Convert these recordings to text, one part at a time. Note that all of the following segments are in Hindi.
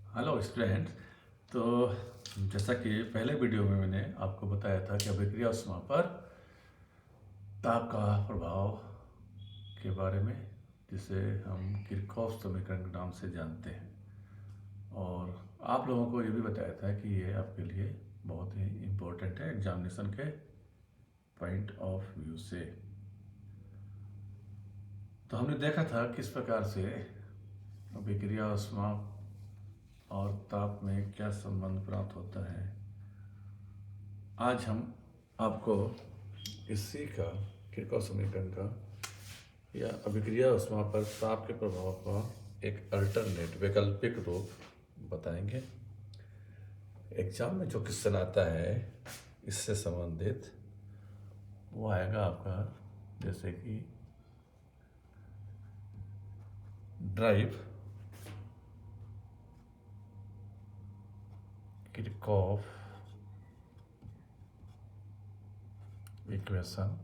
Hello student. तो जैसा कि पहले वीडियो में मैंने आपको बताया था कि अभिक्रिया ऊष्मा पर ताप का प्रभाव के बारे में, जिसे हम किरचॉफ समीकरण के नाम से जानते हैं। और आप लोगों को ये भी बताया था कि ये आपके लिए बहुत ही इम्पोर्टेंट है एग्जामिनेशन के पॉइंट ऑफ व्यू से। तो हमने देखा था किस प्रकार से अभिक्रिया ऊष्मा और ताप में क्या संबंध प्राप्त होता है। आज हम आपको इसी का किरचॉफ समीकरण का या अभिक्रिया ऊष्मा पर ताप के प्रभाव का एक अल्टरनेट वैकल्पिक रूप बताएंगे। एग्जाम में जो क्वेश्चन आता है इससे संबंधित वो आएगा आपका, जैसे कि ड्राइव किरचॉफ इक्वेशन,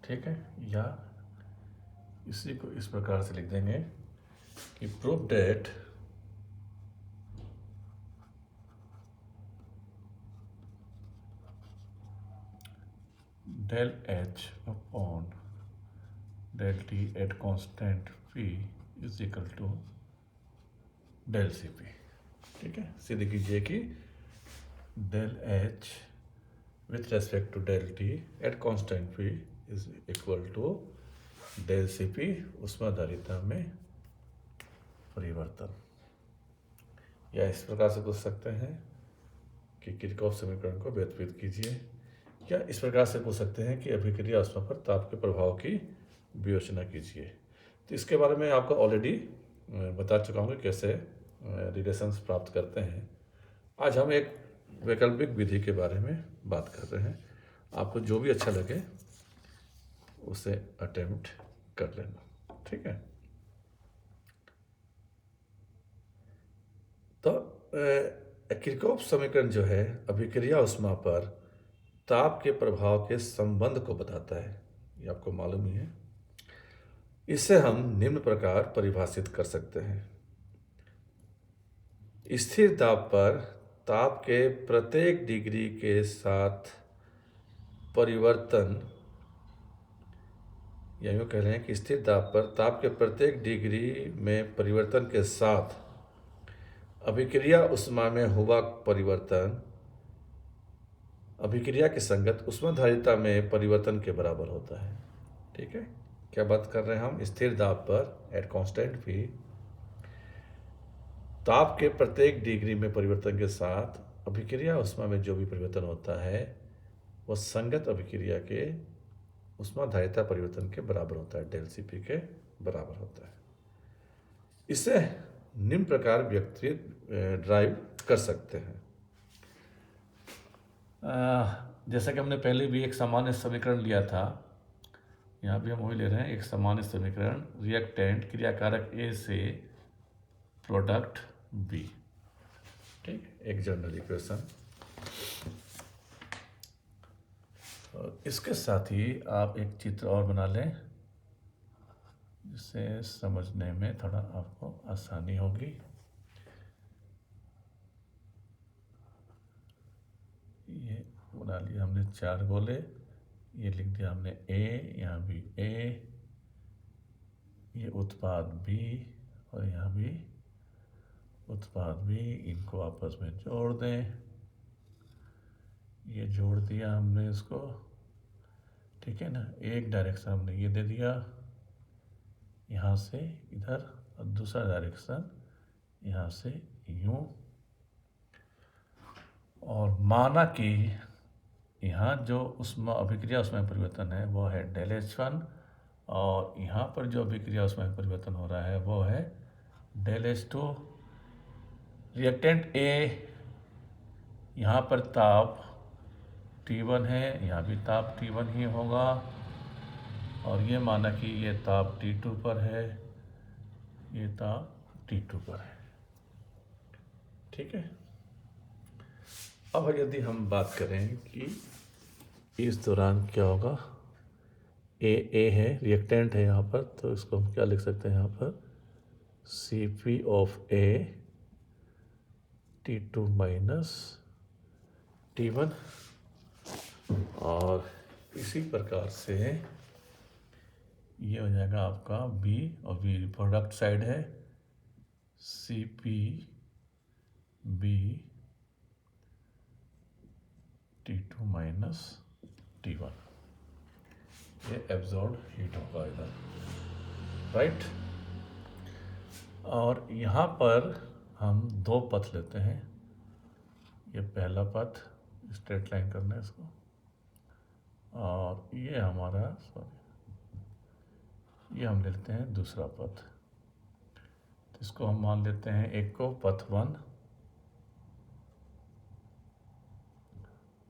ठीक है। या इसी को इस प्रकार से लिख देंगे कि prove that del H upon del T at constant P is equal to del Cp। ठीक है, सीधे कीजिए कि del H with respect to del T at constant P is equal to del Cp ऊष्माधारिता में परिवर्तन। या इस प्रकार से पूछ सकते हैं कि किरचॉफ समीकरण को व्युत्पन्न कीजिए, या इस प्रकार से पूछ सकते हैं कि अभिक्रिया ऊष्मा पर ताप के प्रभाव की विवेचना कीजिए। तो इसके बारे में आपको ऑलरेडी बता चुका हूँ कि कैसे रिलेशंस प्राप्त करते हैं। आज हम एक वैकल्पिक विधि के बारे में बात कर रहे हैं। आपको जो भी अच्छा लगे उसे अटेम्प्ट कर लेना, ठीक है। तो किरचॉफ समीकरण जो है अभिक्रिया ऊष्मा पर ताप के प्रभाव के संबंध को बताता है, ये आपको मालूम ही है। इसे हम निम्न प्रकार परिभाषित कर सकते हैं। स्थिर दाब पर ताप के प्रत्येक डिग्री के साथ परिवर्तन, या यूँ कह रहे हैं कि स्थिर दाब पर ताप के प्रत्येक डिग्री में परिवर्तन के साथ अभिक्रिया ऊष्मा में हुआ परिवर्तन अभिक्रिया के संगत ऊष्माधारिता में परिवर्तन के बराबर होता है। ठीक है, क्या बात कर रहे हैं हम? स्थिर दाब पर एट कांस्टेंट पी ताप के प्रत्येक डिग्री में परिवर्तन के साथ अभिक्रिया ऊष्मा में जो भी परिवर्तन होता है वो संगत अभिक्रिया के ऊष्माधारिता परिवर्तन के बराबर होता है, डेल Cp के बराबर होता है। इसे निम्न प्रकार व्यक्तिगत ड्राइव कर सकते हैं। जैसा कि हमने पहले भी एक सामान्य समीकरण लिया था, यहाँ भी हम वही ले रहे हैं। एक सामान्य समीकरण रिएक्टेंट क्रियाकारक ए से प्रोडक्ट बी, ठीक, एक जनरल इक्वेशन। इसके साथ ही आप एक चित्र और बना लें जिससे समझने में थोड़ा आपको आसानी होगी। ये बना लिया हमने 4 गोले, ये लिख दिया हमने ए, यहाँ भी ए, ये उत्पाद बी और यहाँ भी उत्पाद बी, इनको आपस में जोड़ दें। ये जोड़ दिया हमने इसको, ठीक है ना। एक डायरेक्शन हमने ये दे दिया यहाँ से इधर, और दूसरा डायरेक्शन यहाँ से यूँ। और माना कि यहाँ जो उसमें अभिक्रिया उसमें परिवर्तन है वो है डेल H1, और यहाँ पर जो अभिक्रिया उसमें परिवर्तन हो रहा है वो है डेल H2। रिएक्टेंट ए, यहाँ पर ताप T1 है, यहाँ भी ताप T1 ही होगा, और ये माना कि ये ताप T2 पर है, ये ताप T2 पर है, ठीक है। अब यदि हम बात करें कि इस दौरान क्या होगा, ए है, रिएक्टेंट है यहाँ पर, तो इसको हम क्या लिख सकते हैं यहाँ पर Cp of A T2 minus T1, और इसी प्रकार से ये हो जाएगा आपका B, और B प्रोडक्ट साइड है Cp B T2 minus T1, ये एब्जॉर्ब हीट होगा इधर, राइट। और यहाँ पर हम दो पथ लेते हैं, ये पहला पथ स्ट्रेट लाइन करना है इसको, और ये हमारा ये हम लेते हैं दूसरा पथ, तो इसको हम मान लेते हैं एक को पथ 1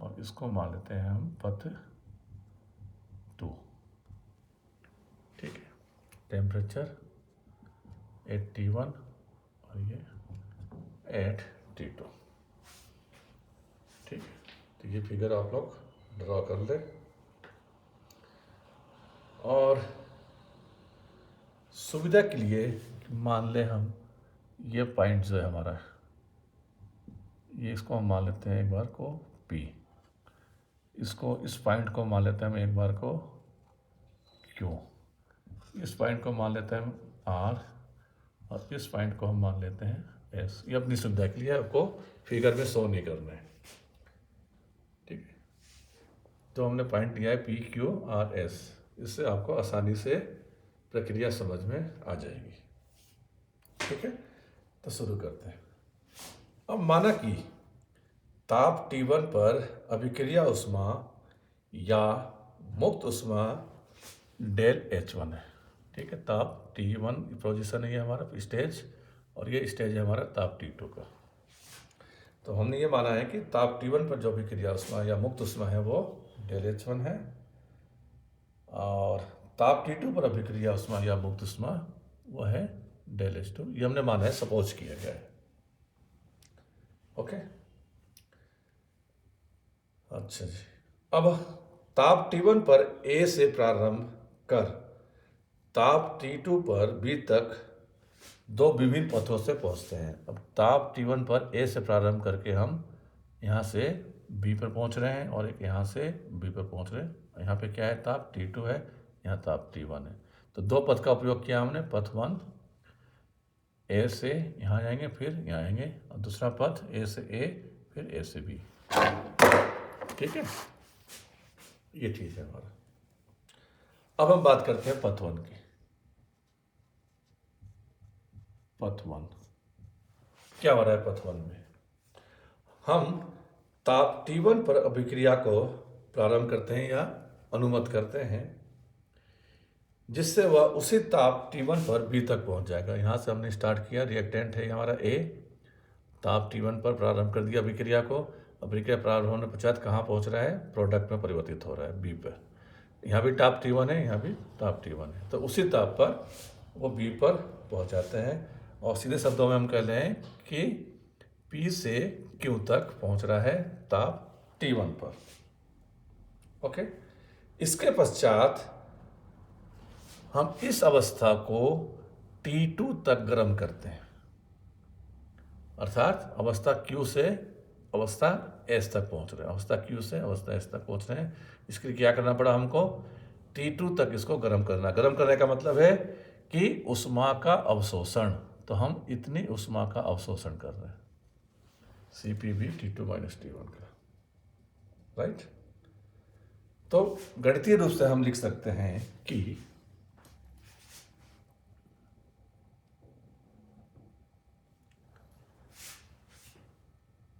और इसको मान लेते हैं हम पथ 2, ठीक है। टेम्परेचर एट T1 और ये एट T2, ठीक है। तो ये फिगर आप लोग ड्रॉ कर लें, और सुविधा के लिए मान लें हम ये पॉइंट जो है हमारा, ये इसको हम मान लेते हैं एक बार को P, इसको इस पॉइंट को मान लेते हैं हम एक बार को Q, इस पॉइंट को मान लेते हैं हम R, और इस पॉइंट को हम मान लेते हैं S। ये अपनी सुविधा के लिए, आपको फिगर में शो नहीं करना है, ठीक है। तो हमने पॉइंट लिया है P Q R S, इससे आपको आसानी से प्रक्रिया समझ में आ जाएगी, ठीक है। तो शुरू करते हैं। अब माना कि ताप T1 पर अभिक्रिया ऊष्मा या मुक्त ऊष्मा डेल H1 है, ठीक है। ताप T1 पोजीशन है ये हमारा स्टेज, और ये स्टेज है हमारा ताप T2 का। तो हमने ये माना है कि ताप T1 पर जो अभिक्रिया ऊष्मा या मुक्त ऊष्मा है वो डेल H1 है, और ताप T2 पर अभिक्रिया ऊष्मा या मुक्त ऊष्मा वो है डेल H2। ये हमने माना है, सपोज किया गया है, ओके। अच्छा जी, अब ताप T1 पर A से प्रारंभ कर ताप T2 पर B तक दो विभिन्न पथों से पहुंचते हैं। अब ताप T1 पर A से प्रारंभ करके हम यहाँ से B पर पहुंच रहे हैं, और एक यहाँ से B पर पहुंच रहे हैं। यहाँ पे क्या है, ताप T2 है, यहाँ ताप T1 है। तो दो पथ का उपयोग किया हमने, पथ 1 A से यहाँ जाएंगे, फिर यहाँ आएंगे, और दूसरा पथ A से A, फिर A से B, ठीक है। ये चीज़ है हमारा। अब हम बात करते हैं पथ 1 की। पथ 1 क्या हो रहा है पथ 1 में? हम ताप T1 पर अभिक्रिया को प्रारंभ करते हैं या अनुमत करते हैं, जिससे वह उसी ताप T1 पर B तक पहुंच जाएगा। यहाँ से हमने स्टार्ट किया, रिएक्टेंट है हमारा A, ताप T1 पर प्रारंभ कर दिया अभिक्रिया को। अभिक्रिया प्रारंभ होने पश्चात कहाँ पहुंच रहा है, प्रोडक्ट में परिवर्तित हो रहा है B पर। यहाँ भी ताप T1 है, यहाँ भी ताप T1 है, तो उसी ताप पर वो B पर पहुँच जाते हैं, और सीधे शब्दों में हम कह रहे हैं कि P से Q तक पहुँच रहा है ताप T1 पर, ओके। इसके पश्चात हम इस अवस्था को T2 तक गर्म करते हैं, अर्थात अवस्था Q से अवस्था S तक पहुंच रहे हैं, अवस्था Q से अवस्था S तक पहुंच रहे हैं। इसके लिए क्या करना पड़ा हमको, T2 तक इसको गर्म करना। गर्म करने का मतलब है कि ऊष्मा का अवशोषण, तो हम इतनी ऊष्मा का अवशोषण कर रहे हैं, CpB T2 माइनस T1 का, राइट। तो गणितीय रूप से हम लिख सकते हैं कि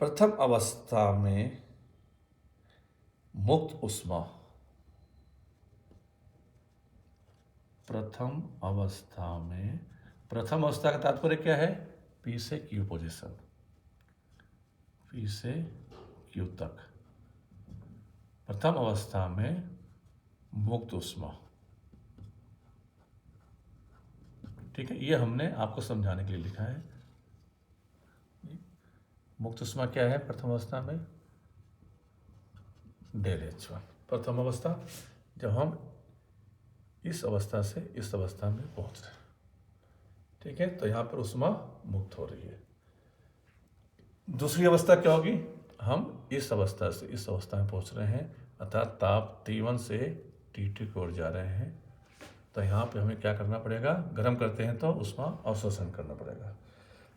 प्रथम अवस्था में मुक्त ऊष्मा, प्रथम अवस्था का तात्पर्य क्या है, P से Q पोजीशन, P से Q तक प्रथम अवस्था में मुक्त ऊष्मा, ठीक है। ये हमने आपको समझाने के लिए लिखा है। मुक्त ऊष्मा क्या है प्रथम अवस्था में, डेल H1। प्रथम अवस्था जब हम इस अवस्था से इस अवस्था में पहुंच रहे हैं, ठीक है, तो यहाँ पर ऊष्मा मुक्त हो रही है। दूसरी अवस्था क्या होगी, हम इस अवस्था से इस अवस्था में पहुँच रहे हैं, अर्थात ताप T1 से T2 की ओर जा रहे हैं। तो यहाँ पे हमें क्या करना पड़ेगा, गर्म करते हैं तो ऊष्मा अवशोषण करना पड़ेगा।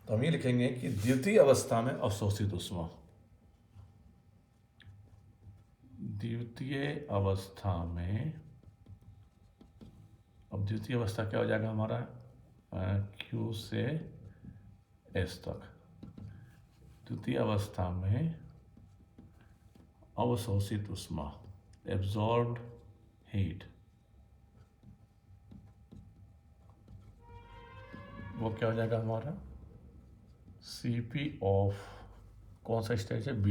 तो हम ये लिखेंगे कि द्वितीय अवस्था में अवशोषित ऊष्मा, द्वितीय अवस्था में, अब द्वितीय अवस्था क्या हो जाएगा हमारा, Q से S तक। द्वितीय अवस्था में अवशोषित ऊष्मा, एब्जॉर्ब्ड हीट, वो क्या हो जाएगा हमारा, Cp ऑफ, कौन सा स्टेज है, B,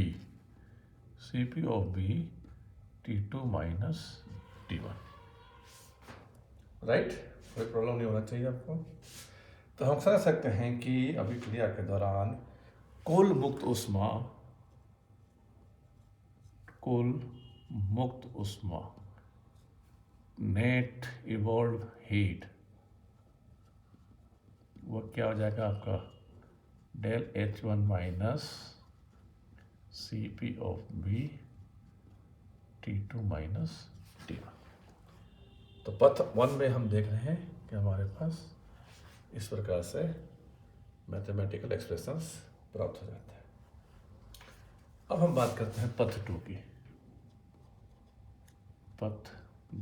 Cp of B T2 minus T1, right. कोई प्रॉब्लम नहीं होना चाहिए आपको। तो हम समझ सकते हैं कि अभिक्रिया के दौरान कुल मुक्त ऊष्मा, कुल मुक्त ऊष्मा, नेट इवॉल्व हीट, वो क्या हो जाएगा आपका, del H1 minus Cp of B T2 minus T1। तो पथ 1 में हम देख रहे हैं कि हमारे पास इस प्रकार से मैथमेटिकल एक्सप्रेशंस प्राप्त हो जाते हैं। अब हम बात करते हैं पथ 2 की। पथ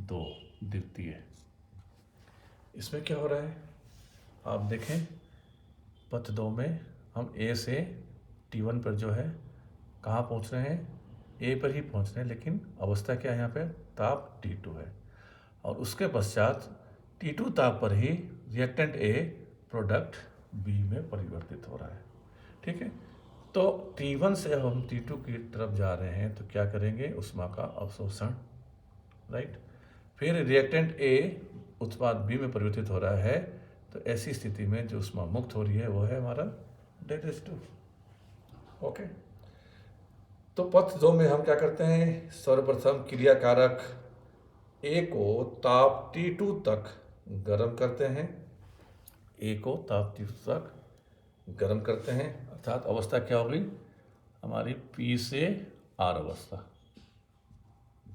2 द्वितीय, इसमें क्या हो रहा है, आप देखें पथ 2 में हम A से T1 पर जो है कहाँ पहुँच रहे हैं, A पर ही पहुँच रहे हैं, लेकिन अवस्था क्या है यहाँ पे, ताप T2 है, और उसके पश्चात T2 ताप पर ही रिएक्टेंट A प्रोडक्ट B में परिवर्तित हो रहा है। ठीक है, तो T1 से हम T2 की तरफ जा रहे हैं तो क्या करेंगे, ऊष्मा का अवशोषण, राइट। फिर रिएक्टेंट A उत्पाद B में परिवर्तित हो रहा है, तो ऐसी स्थिति में जो ऊष्मा मुक्त हो रही है वो है हमारा डेल H2। ओके, तो पथ 2 में हम क्या करते हैं, सर्वप्रथम क्रियाकारक A को ताप T2 तक गर्म करते हैं, A को ताप T2 तक गर्म करते हैं, अर्थात अवस्था क्या होगी हमारी, P से R अवस्था,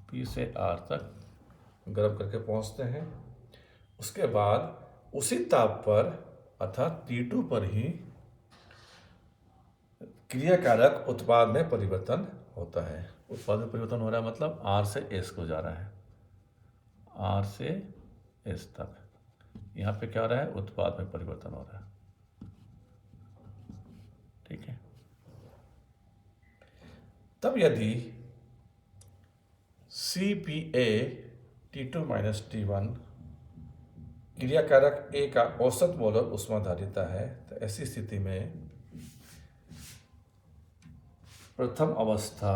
P से R तक गर्म करके पहुंचते हैं। उसके बाद उसी ताप पर अर्थात T2 पर ही क्रियाकारक उत्पाद में परिवर्तन होता है। उत्पाद में परिवर्तन हो रहा है मतलब R से S को जा रहा है, R से S तक, यहाँ पे क्या हो रहा है, उत्पाद में परिवर्तन हो रहा है। ठीक है, तब यदि CPA T2 minus T1 क्रियाकारक A का औसत मोलर ऊष्माधारिता है, तो ऐसी स्थिति में प्रथम अवस्था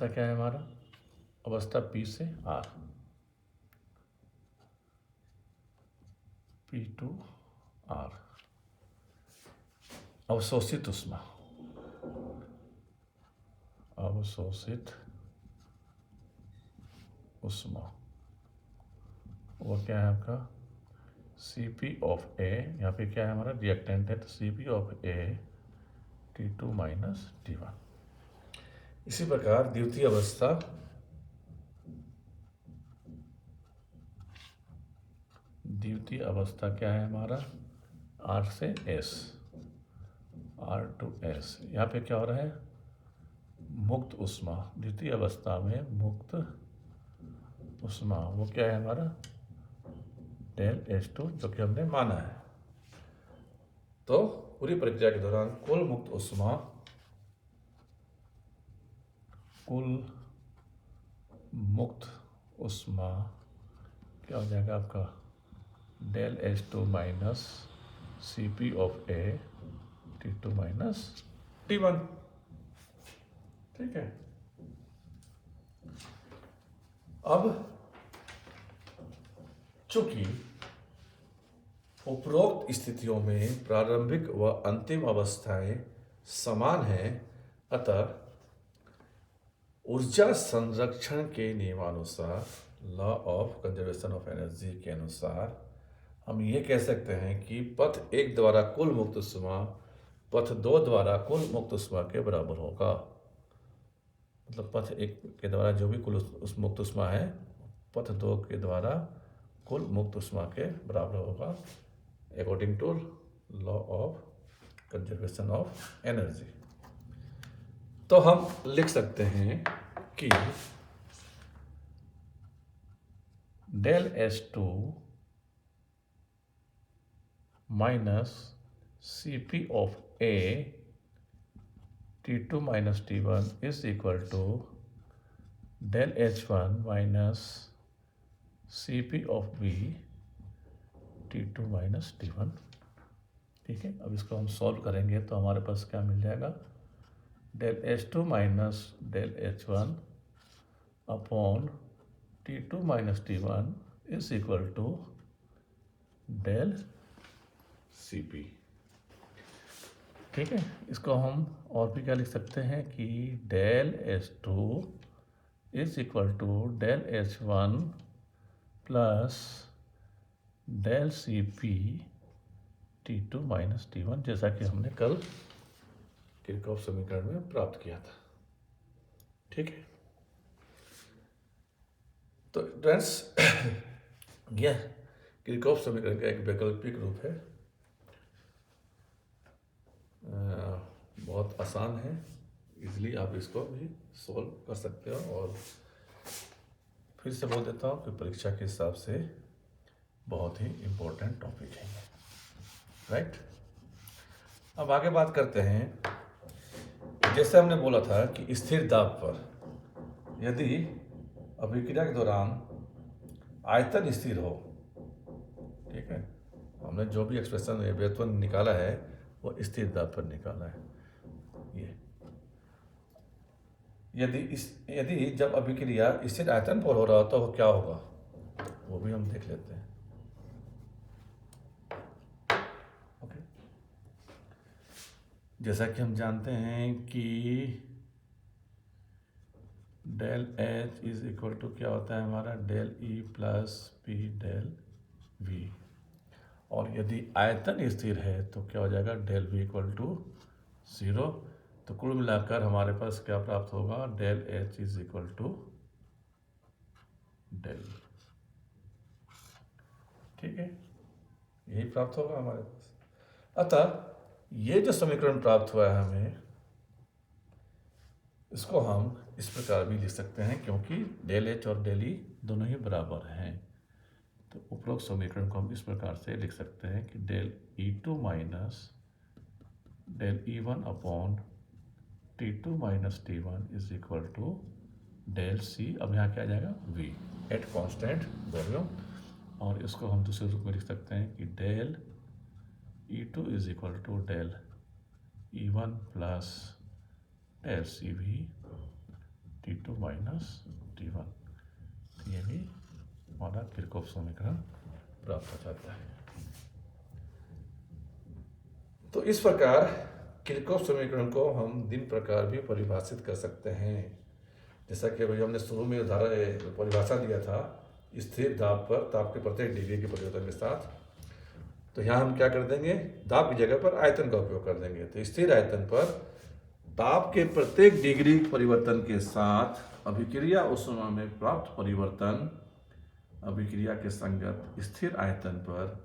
क्या है हमारा, अवस्था P से R, P2R, अवशोषित ऊष्मा, अवशोषित ऊष्मा, वो क्या है आपका, Cp ऑफ A, यहाँ पे क्या है हमारा रिएक्टेंट है, तो Cp of A T2 minus T1। इसी प्रकार द्वितीय अवस्था, द्वितीय अवस्था क्या है हमारा, R से S, R to S, यहाँ पे क्या हो रहा है, मुक्त ऊष्मा, द्वितीय अवस्था में मुक्त ऊष्मा, वो क्या है हमारा डेल H2, जो कि हमने माना है। तो पूरी प्रक्रिया के दौरान कुल मुक्त ऊष्मा, कुल मुक्त ऊष्मा क्या हो जाएगा आपका, del H2 minus Cp of A T2 minus T1। ठीक है, अब चूंकि उपरोक्त स्थितियों में प्रारंभिक व अंतिम अवस्थाएं समान हैं, अतः ऊर्जा संरक्षण के नियमानुसार, law of conservation of energy के अनुसार हम ये कह सकते हैं कि पथ 1 द्वारा कुल मुक्त ऊष्मा पथ 2 द्वारा कुल मुक्त ऊष्मा के बराबर होगा। मतलब पथ 1 के द्वारा जो भी कुल उस मुक्त ऊष्मा है, पथ 2 के द्वारा कुल मुक्त ऊष्मा के बराबर होगा, according to law of conservation of energy. तो हम लिख सकते हैं कि del S2 minus Cp of A T2 minus T1 is equal to del H1 minus Cp of B T2 minus T1। ठीक है, अब इसको हम सॉल्व करेंगे तो हमारे पास क्या मिल जाएगा, del H2 minus del H1 upon T2 minus T1 is equal to del Cp। ठीक है, इसको हम और भी क्या लिख सकते हैं कि del S2 is equal to del H1 plus del Cp T2 minus T1, जैसा कि हमने कल किरचॉफ समीकरण में प्राप्त किया था। ठीक है, तो फ्रेंड्स यह किरचॉफ समीकरण का एक वैकल्पिक रूप है, बहुत आसान है, इजीली आप इसको भी सॉल्व कर सकते हो। और फिर से बोल देता हूँ कि परीक्षा के हिसाब से बहुत ही इम्पोर्टेंट टॉपिक है, राइट। अब आगे बात करते हैं, जैसे हमने बोला था कि स्थिर दाब पर यदि अभिक्रिया के दौरान आयतन स्थिर हो, ठीक है, हमने जो भी एक्सप्रेशन व्युत्पन्न निकाला है वो स्थिर दाब पर निकाला है। ये यदि जब अभिक्रिया स्थिर आयतन पर हो रहा हो तो क्या होगा, वो भी हम देख लेते हैं। ओके, जैसा कि हम जानते हैं कि del H is equal to क्या होता है हमारा, del E plus P del V, और यदि आयतन स्थिर है तो क्या हो जाएगा, डेल V इक्वल टू 0। तो कुल मिलाकर हमारे पास क्या प्राप्त होगा, del H is equal to del V। ठीक है, यही प्राप्त होगा हमारे पास। अतः ये जो समीकरण प्राप्त हुआ है हमें, इसको हम इस प्रकार भी लिख सकते हैं, क्योंकि डेल H और डेल E दोनों ही बराबर हैं। तो उपरोक्त समीकरण को हम इस प्रकार से लिख सकते हैं कि del E2 minus del E1 upon T2 minus T1 is equal to del C, अब यहाँ क्या आ जाएगा, V एट कांस्टेंट वॉल्यूम, और इसको हम दूसरे रूप में लिख सकते हैं कि del E2 is equal to del E1 plus del CV T2 minus T1। तो ये भी हमारा किरचॉफ समीकरण प्राप्त हो जाता है। तो इस प्रकार किरचॉफ समीकरण को हम दिन प्रकार भी परिभाषित कर सकते हैं। जैसा कि अभी हमने शुरू में उदाहरण परिभाषा दिया था, स्थिर दाब पर ताप के प्रत्येक डिग्री के परिवर्तन के साथ, तो यहाँ हम क्या कर देंगे, दाब की जगह पर आयतन का उपयोग कर देंगे। तो स्थिर आयतन पर ताप के प्रत्येक डिग्री परिवर्तन के साथ अभिक्रिया ऊष्मा में प्राप्त परिवर्तन अभिक्रिया के संगत स्थिर आयतन पर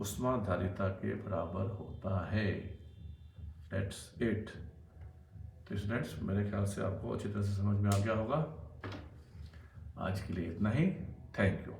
ऊष्माधारिता के बराबर होता है। That's it। तो स्टूडेंट्स, मेरे ख्याल से आपको अच्छी तरह से समझ में आ गया होगा। आज के लिए इतना ही। Thank you.